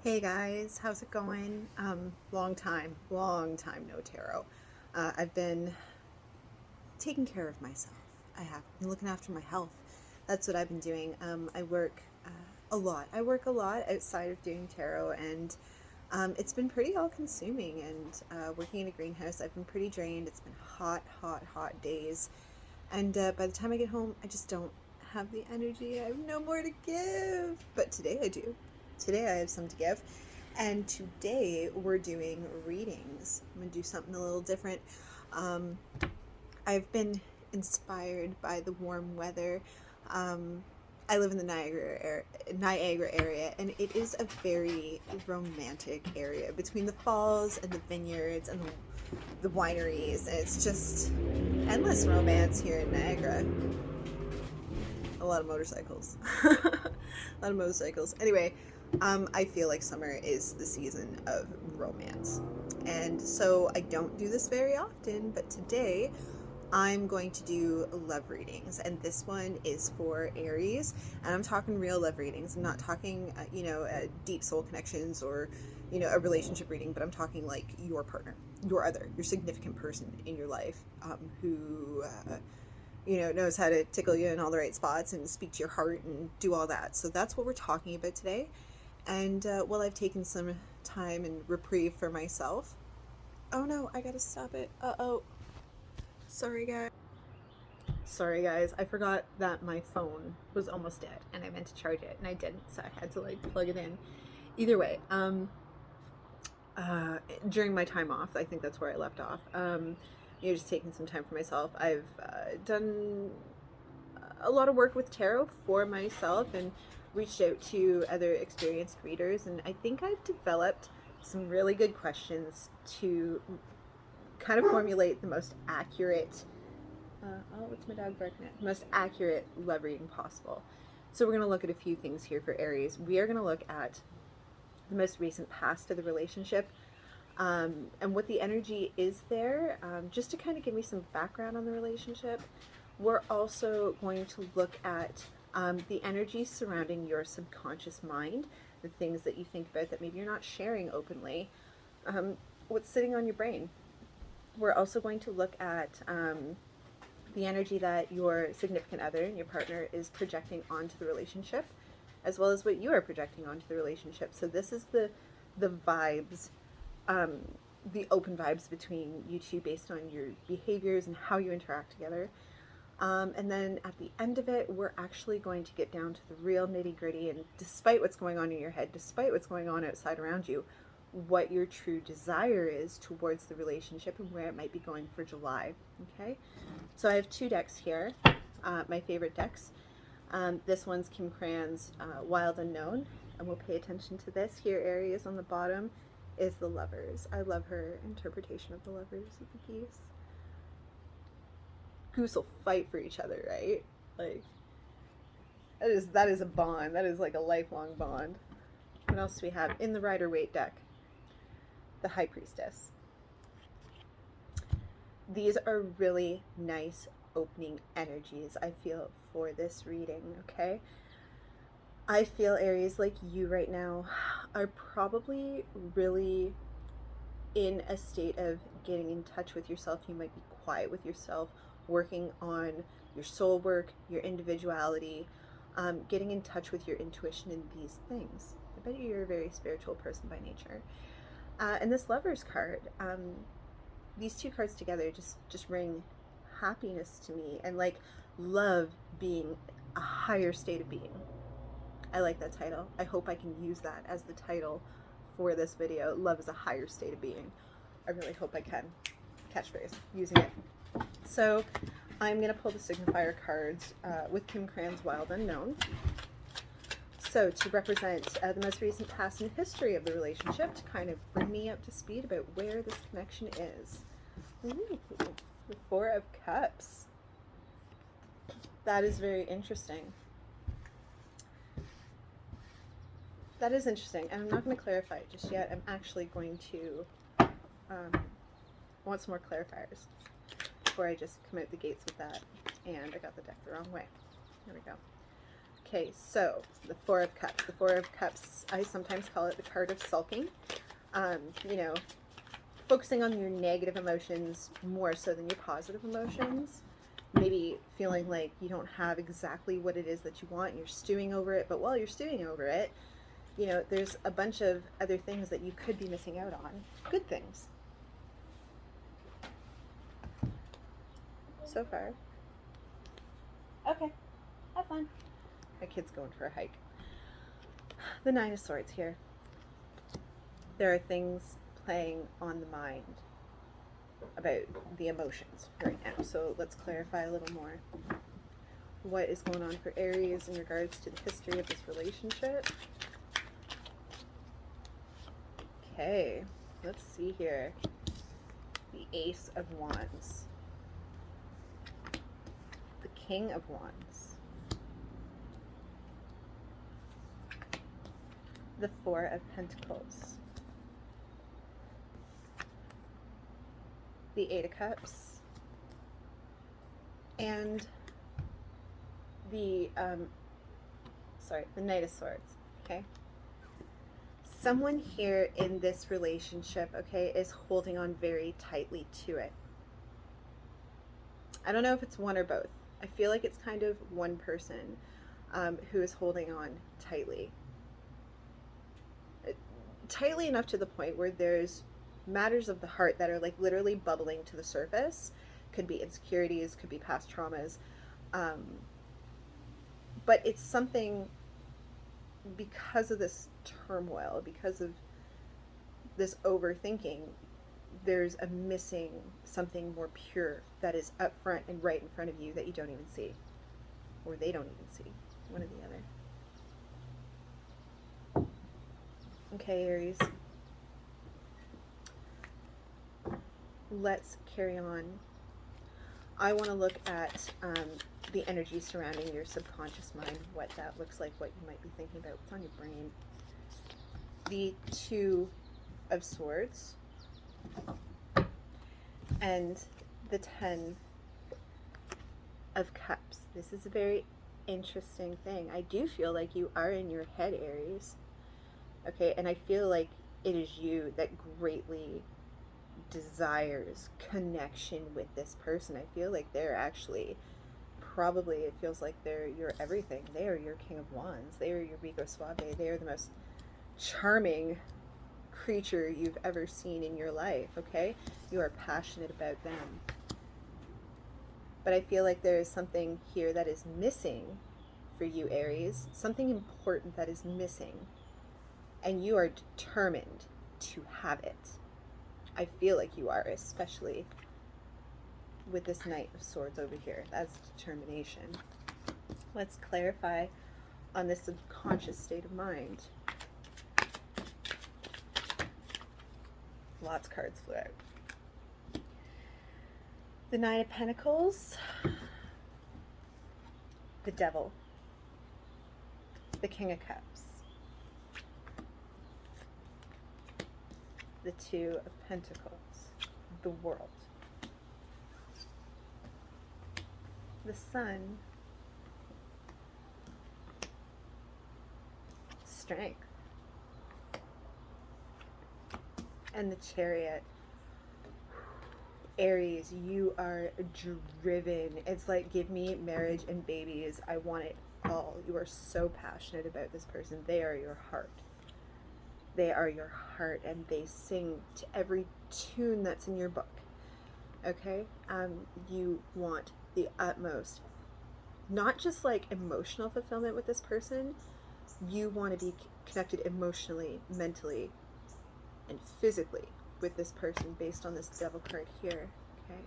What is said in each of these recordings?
Hey guys, how's it going? Long time no tarot. I've been taking care of myself. I have been looking after my health. That's what I've been doing. I work a lot. I work a lot outside of doing tarot, and it's been pretty all consuming. And working in a greenhouse, I've been pretty drained. It's been hot days. And by the time I get home, I just don't have the energy. I have no more to give. But today I do. Today I have some to give. And today we're doing readings. I'm going to do something a little different. Um, I've been inspired by the warm weather. I live in the Niagara area, and it is a very romantic area between the falls and the vineyards and the wineries, and it's just endless romance here in Niagara. A lot of motorcycles. A lot of motorcycles. Anyway, I feel like summer is the season of romance. And so I don't do this very often, but today I'm going to do love readings. And this one is for Aries. And I'm talking real love readings. I'm not talking, deep soul connections or, a relationship reading, but I'm talking like your partner, your significant person in your life who knows how to tickle you in all the right spots and speak to your heart and do all that. So that's what we're talking about today. And while I've taken some time and reprieve for myself, oh no, I gotta stop it. Sorry guys. Sorry guys, I forgot that my phone was almost dead and I meant to charge it and I didn't, so I had to plug it in. Either way, during my time off, I think that's where I left off. Just taking some time for myself. I've done a lot of work with tarot for myself and reached out to other experienced readers, and I think I've developed some really good questions to kind of formulate the most accurate what's my dog barking at? The most accurate love reading possible. So we're going to look at a few things here for Aries. We are going to look at the most recent past of the relationship, and what the energy is there, just to kind of give me some background on the relationship. We're also going to look at the energy surrounding your subconscious mind, the things that you think about that maybe you're not sharing openly, what's sitting on your brain. We're also going to look at the energy that your significant other and your partner is projecting onto the relationship, as well as what you are projecting onto the relationship. So this is the vibes, the open vibes between you two based on your behaviors and how you interact together. And then at the end of it, we're actually going to get down to the real nitty gritty, and despite what's going on in your head, despite what's going on outside around you, what your true desire is towards the relationship and where it might be going for July. Okay, so I have two decks here, my favorite decks. This one's Kim Cran's Wild Unknown, and we'll pay attention to this. Here, Aries on the bottom is the Lovers. I love her interpretation of the Lovers of the piece. Goose will fight for each other, right? Like, that is a bond. That is like a lifelong bond. What else do we have in the Rider-Waite deck? The High Priestess. These are really nice opening energies, I feel, for this reading, okay? I feel, Aries, like you right now are probably really in a state of getting in touch with yourself. You might be quiet with yourself, working on your soul work, your individuality, getting in touch with your intuition in these things. I bet you're a very spiritual person by nature. And this Lovers card, these two cards together just ring happiness to me, and like love being a higher state of being. I like that title. I hope I can use that as the title for this video. Love is a higher state of being. I really hope I can. Catchphrase, using it. So I'm going to pull the signifier cards with Kim Cran's Wild Unknown. So to represent the most recent past and history of the relationship, to kind of bring me up to speed about where this connection is. Ooh, the Four of Cups. That is very interesting. That is interesting, and I'm not going to clarify it just yet. I'm actually going to want some more clarifiers before I just come out the gates with that. And I got the deck the wrong way. There we go. Okay, so the Four of Cups. The Four of Cups, I sometimes call it the card of sulking. You know, focusing on your negative emotions more so than your positive emotions. Maybe feeling like you don't have exactly what it is that you want and you're stewing over it, but while you're stewing over it, you know, there's a bunch of other things that you could be missing out on. Good things. So far. Okay, have fun. My kid's going for a hike. The Nine of Swords here. There are things playing on the mind about the emotions right now. So let's clarify a little more. What is going on for Aries in regards to the history of this relationship? Okay, let's see here. The Ace of Wands. The King of Wands. The Four of Pentacles. The Eight of Cups. And the, the Knight of Swords, okay? Someone here in this relationship, okay, is holding on very tightly to it. I don't know if it's one or both. I feel like it's kind of one person who is holding on tightly. Tightly enough to the point where there's matters of the heart that are like literally bubbling to the surface. Could be insecurities, could be past traumas. But it's something, because of this turmoil, because of this overthinking, there's a missing something more pure that is up front and right in front of you that you don't even see. Or they don't even see. One or the other. Okay, Aries. Let's carry on. I want to look at the energy surrounding your subconscious mind, what that looks like, what you might be thinking about, what's on your brain. The Two of Swords and the Ten of Cups. This is a very interesting thing. I do feel like you are in your head, Aries. Okay, and I feel like it is you that greatly desires connection with this person. I feel like they're actually probably, it feels like they're your everything. They are your King of Wands. They are your Rico Suave. They are the most charming creature you've ever seen in your life, okay? You are passionate about them. But I feel like there is something here that is missing for you, Aries. Something important that is missing. And you are determined to have it. I feel like you are, especially with this Knight of Swords over here. That's determination. Let's clarify on this subconscious state of mind. Lots of cards flew out. The Nine of Pentacles. The Devil. The King of Cups. The Two of Pentacles. The World. The Sun. Strength. And the Chariot. Aries, you are driven. It's like, give me marriage and babies. I want it all. You are so passionate about this person. They are your heart. They are your heart, and they sing to every tune that's in your book. Okay? You want the utmost, not just like emotional fulfillment with this person. You want to be connected emotionally, mentally, and physically with this person based on this Devil card here. Okay?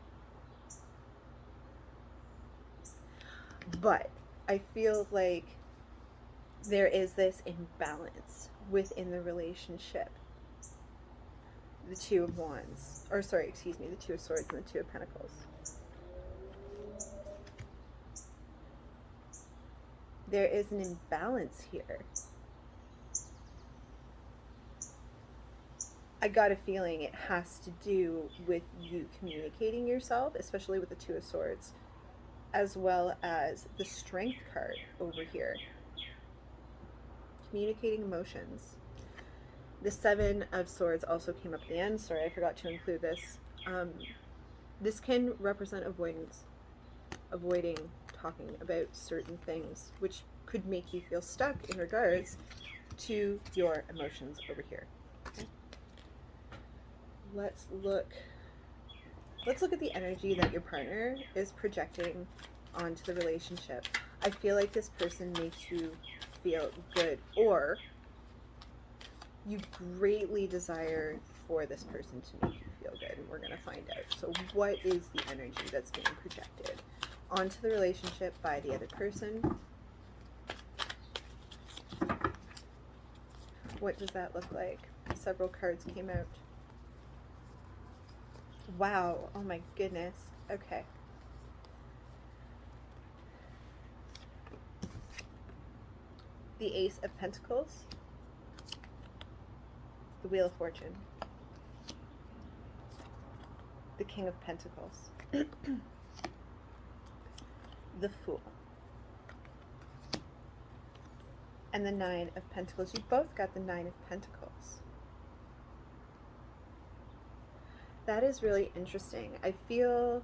But I feel like there is this imbalance within the relationship. The Two of Wands, or sorry, excuse me, the Two of Swords and the Two of Pentacles. There is an imbalance here. I got a feeling it has to do with you communicating yourself, especially with the Two of Swords, as well as the Strength card over here. communicating emotions. The Seven of Swords also came up at the end. Sorry, I forgot to include this. This can represent avoidance, avoiding talking about certain things, which could make you feel stuck in regards to your emotions over here. Okay? Let's look at the energy that your partner is projecting onto the relationship. I feel like this person makes you feel good, or you greatly desire for this person to make you feel good, and we're going to find out. So what is the energy that's being projected onto the relationship by the other person? What does that look like? Several cards came out. Wow, oh my goodness. Okay. The Ace of Pentacles, the Wheel of Fortune, the King of Pentacles, the Fool, and the Nine of Pentacles. You both got the Nine of Pentacles. That is really interesting. I feel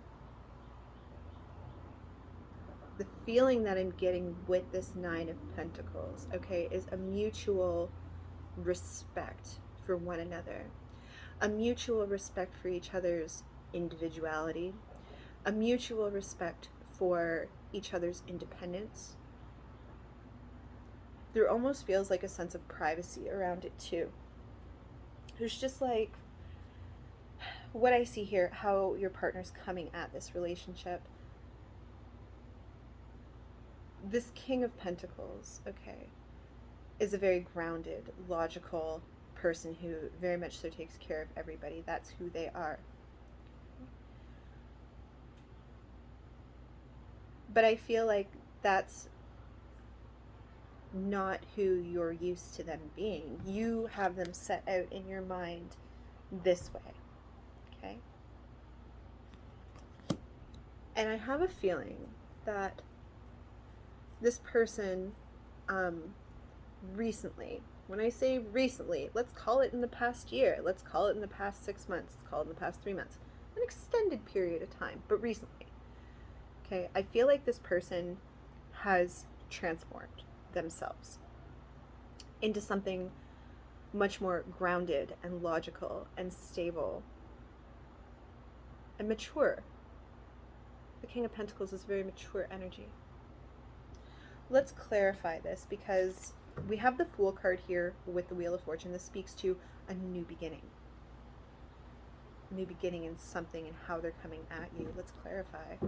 the feeling that I'm getting with this Nine of Pentacles, okay, is a mutual respect for one another, a mutual respect for each other's individuality, a mutual respect for each other's independence. There almost feels like a sense of privacy around it too. There's just like what I see here, how your partner's coming at this relationship. This King of Pentacles, okay, is a very grounded, logical person who very much so takes care of everybody. That's who they are. But I feel like that's not who you're used to them being. You have them set out in your mind this way, okay? And I have a feeling that this person recently, when I say recently, let's call it in the past year, let's call it in the past 6 months, let's call it in the past 3 months, an extended period of time, but recently, okay, I feel like this person has transformed themselves into something much more grounded and logical and stable and mature. The King of Pentacles is very mature energy. Let's clarify this, because we have the Fool card here with the Wheel of Fortune. This speaks to a new beginning. A new beginning in something and how they're coming at you. Let's clarify.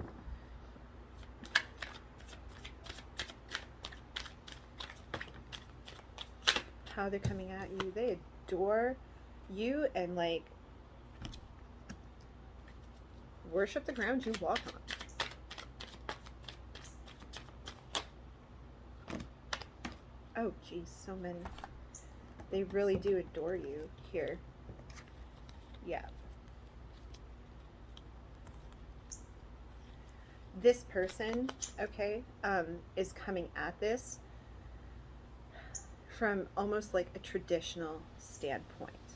How they're coming at you. They adore you and like worship the ground you walk on. Oh geez, so many. They really do adore you here. Yeah. This person, okay, is coming at this from almost like a traditional standpoint,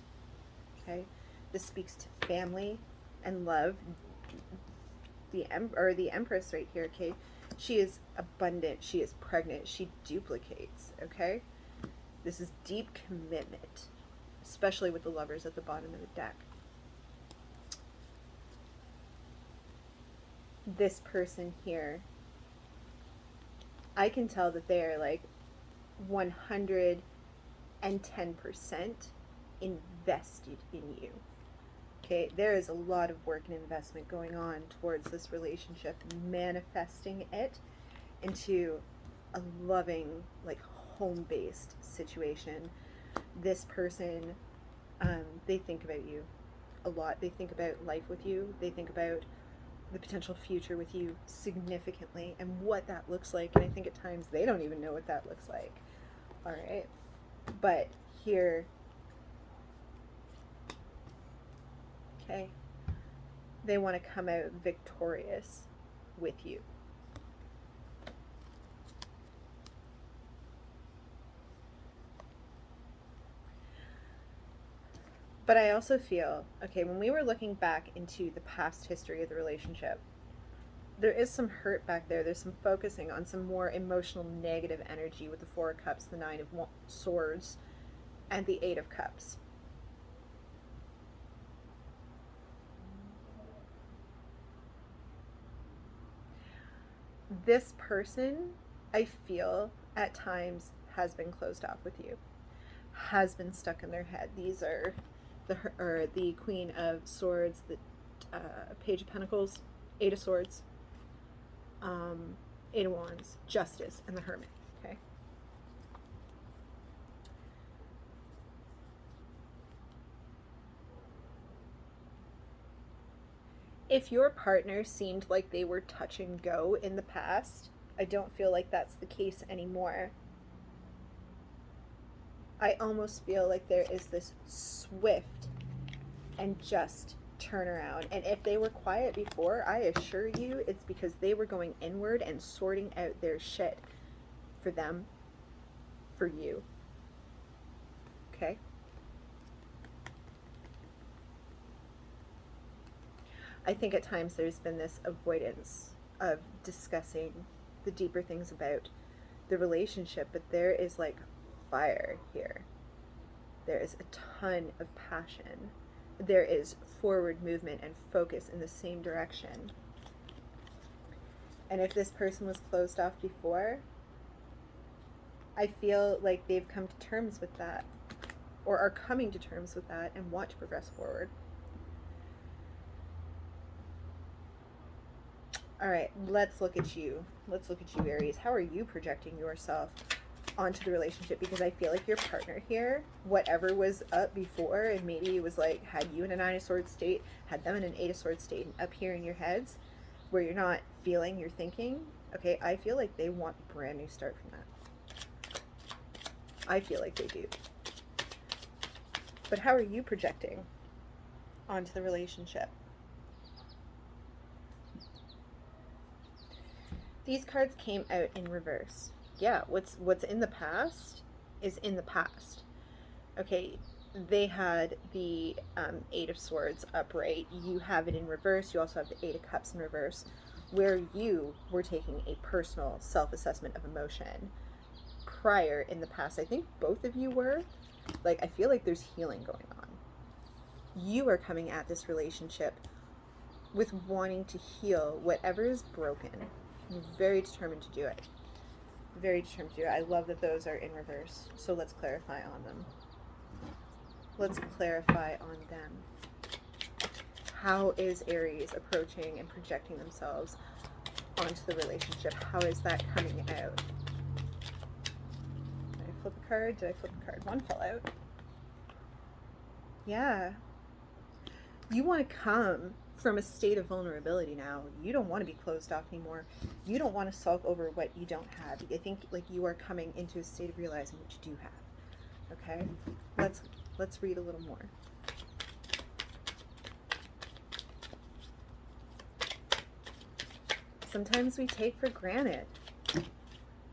okay? This speaks to family and love. The Empress right here, okay? She is abundant, she is pregnant, she duplicates, okay? This is deep commitment, especially with the Lovers at the bottom of the deck. This person here, I can tell that they are like 110% invested in you. Okay, there is a lot of work and investment going on towards this relationship, manifesting it into a loving, like home-based situation. This person, they think about you a lot. They think about life with you. They think about the potential future with you significantly and what that looks like. And I think at times they don't even know what that looks like. All right. But here, okay, they want to come out victorious with you. But I also feel, okay, when we were looking back into the past history of the relationship, there is some hurt back there. There's some focusing on some more emotional negative energy with the Four of Cups, the Nine of Swords, and the Eight of Cups. This person, I feel, at times has been closed off with you, has been stuck in their head. These are the Queen of Swords, the Page of Pentacles, Eight of Swords, Eight of Wands, Justice, and the Hermit. Okay. If your partner seemed like they were touch and go in the past, I don't feel like that's the case anymore. I almost feel like there is this swift and just turnaround. And if they were quiet before, I assure you it's because they were going inward and sorting out their shit for them, for you. Okay? I think at times there's been this avoidance of discussing the deeper things about the relationship, but there is like fire here. There is a ton of passion. There is forward movement and focus in the same direction. And if this person was closed off before, I feel like they've come to terms with that, or are coming to terms with that and want to progress forward. All right, let's look at you. Let's look at you, Aries. How are you projecting yourself onto the relationship? Because I feel like your partner here, whatever was up before, and maybe it was like had you in a Nine of Swords state, had them in an Eight of Swords state, and up here in your heads where you're not feeling, you're thinking, okay, I feel like they want a brand new start from that. I feel like they do. But how are you projecting onto the relationship? These cards came out in reverse. Yeah, what's in the past is in the past. Okay, they had the Eight of Swords upright. You have it in reverse. You also have the Eight of Cups in reverse, where you were taking a personal self-assessment of emotion prior in the past. I think both of you were. Like, I feel like there's healing going on. You are coming at this relationship with wanting to heal whatever is broken. You're very determined to do it. Very determined to do it. I love that those are in reverse. So let's clarify on them. Let's clarify on them. How is Aries approaching and projecting themselves onto the relationship? How is that coming out? Did I flip a card? Did I flip a card? One fell out. Yeah. You want to come from a state of vulnerability now. You don't want to be closed off anymore. You don't want to sulk over what you don't have. I think like you are coming into a state of realizing what you do have. Okay? Let's read a little more. Sometimes we take for granted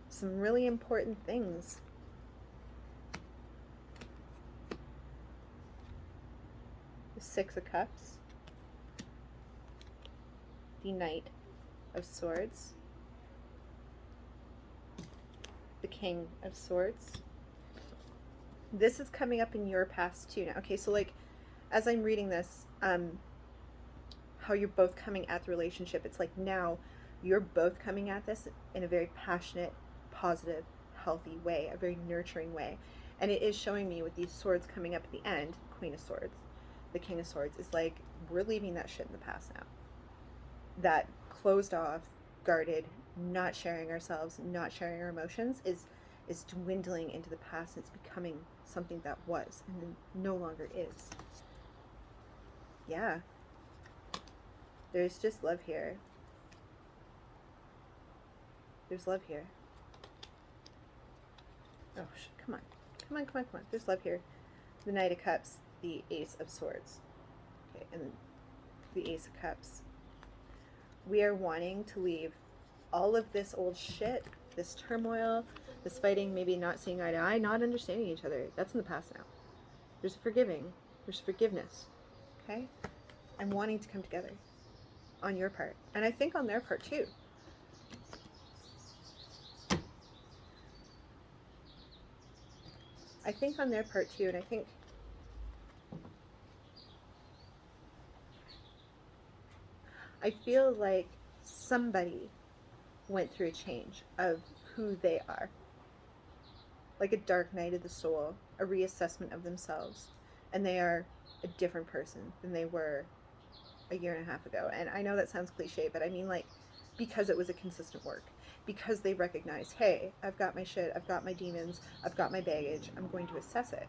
some really important things. The Six of Cups. The Knight of Swords, the King of Swords. This is coming up in your past too now. Okay, so like as I'm reading this, how you're both coming at the relationship, it's like now you're both coming at this in a very passionate, positive, healthy way, a very nurturing way. And it is showing me with these swords coming up at the end, Queen of Swords, the King of Swords, is like we're leaving that shit in the past now. That closed off, guarded, not sharing ourselves, not sharing our emotions is dwindling into the past. It's becoming something that was and then no longer is. Yeah. There's just love here. There's love here. Oh, come on. Come on, come on, come on. There's love here. The Knight of Cups, the Ace of Swords. Okay, and the Ace of Cups. We are wanting to leave all of this old shit, this turmoil, this fighting, maybe not seeing eye to eye, not understanding each other. That's in the past now. There's a forgiving. There's forgiveness. Okay? I'm wanting to come together on your part. And I think on their part too. I think on their part too, and I feel like somebody went through a change of who they are. Like a dark night of the soul, a reassessment of themselves. And they are a different person than they were a year and a half ago. And I know that sounds cliche, but I mean, like, because it was a consistent work. Because they recognize, hey, I've got my shit, I've got my demons, I've got my baggage, I'm going to assess it.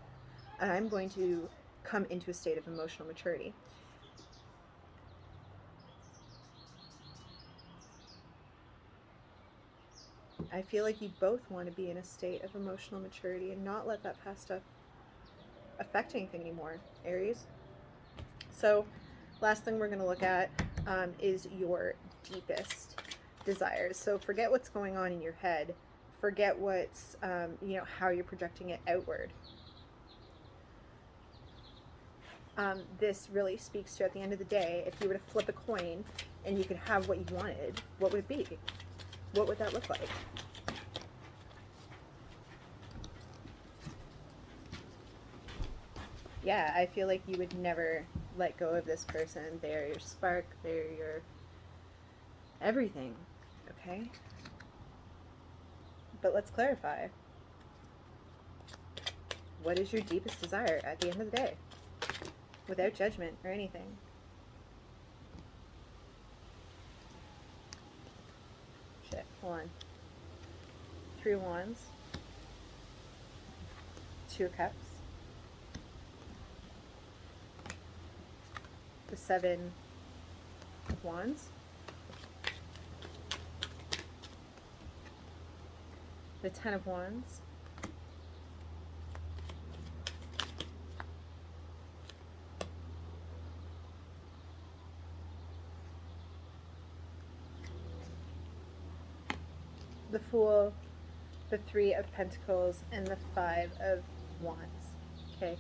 And I'm going to come into a state of emotional maturity. I feel like you both want to be in a state of emotional maturity and not let that past stuff affect anything anymore, Aries. So, last thing we're going to look at is your deepest desires. So, forget what's going on in your head. Forget what's, how you're projecting it outward. This really speaks to, at the end of the day, if you were to flip a coin and you could have what you wanted, what would it be? What would that look like? Yeah, I feel like you would never let go of this person. They're your spark, they're your everything, okay? But let's clarify. What is your deepest desire at the end of the day? Without judgment or anything. Shit, hold on. 3 of Wands. 2 of Cups. The 7 of Wands. The 10 of Wands. The Fool, the 3 of Pentacles, and the 5 of Wands. Okay.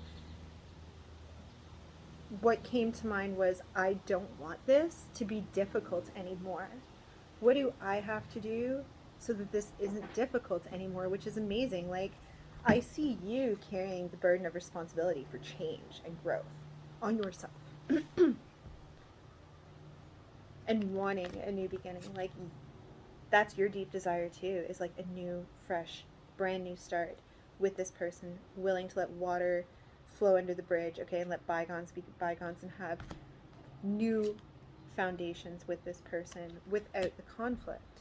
What came to mind was, I don't want this to be difficult anymore. What do I have to do so that this isn't difficult anymore? Which is amazing. Like, I see you carrying the burden of responsibility for change and growth on yourself. And wanting a new beginning. Like, that's your deep desire too, is like a new, fresh, brand new start with this person, willing to let water flow under the bridge, okay, and let bygones be bygones and have new foundations with this person without the conflict.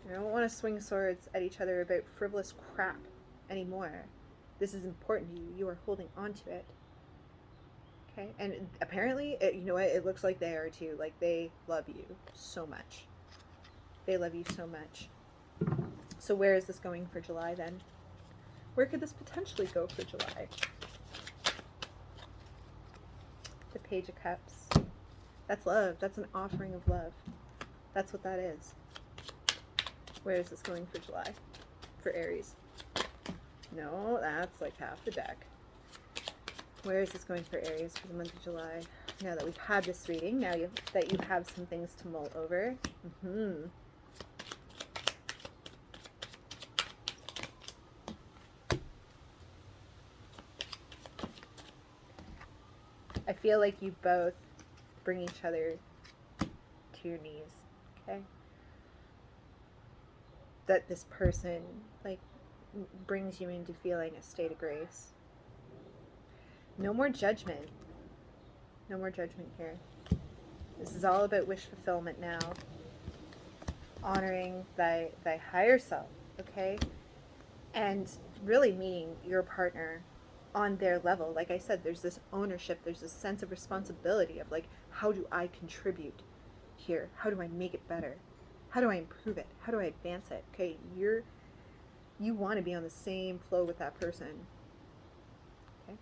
You don't want to swing swords at each other about frivolous crap anymore. This is important to you. You are holding on to it. Okay? And apparently, you know what? It looks like they are too. Like, they love you so much. They love you so much. So where is this going for July then? Where could this potentially go for July? The Page of Cups. That's love. That's an offering of love. That's what that is. Where is this going for July? For Aries. No, that's like half the deck. Where is this going for Aries for the month of July? Now that we've had this reading, now that you have some things to mull over. I feel like you both bring each other to your knees, okay? That this person, like, brings you into feeling a state of grace. No more judgment. No more judgment here. This is all about wish fulfillment now. Honoring thy higher self, okay? And really meeting your partner on their level. Like I said, there's this ownership, there's this sense of responsibility of like, how do I contribute here? How do I make it better? How do I improve it? How do I advance it? Okay, you want to be on the same flow with that person. Okay?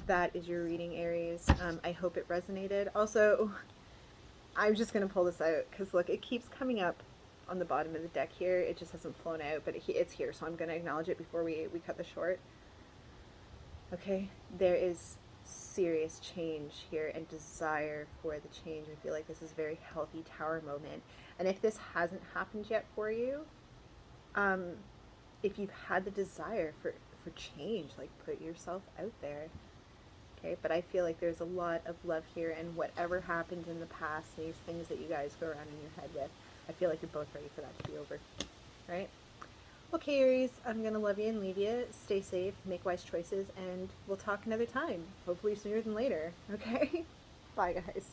That is your reading, Aries. I hope it resonated. Also, I'm just going to pull this out because look, it keeps coming up on the bottom of the deck here. It just hasn't flown out, but it's here, so I'm going to acknowledge it before we cut this short. Okay? There is serious change here and desire for the change. I feel like this is a very healthy Tower moment. And if this hasn't happened yet for you, um, if you've had the desire for change, like put yourself out there. Okay, but I feel like there's a lot of love here, and whatever happened in the past, these things that you guys go around in your head with, I feel like you're both ready for that to be over. Right? Okay, Aries, I'm going to love you and leave you. Stay safe, make wise choices, and we'll talk another time. Hopefully sooner than later. Okay? Bye, guys.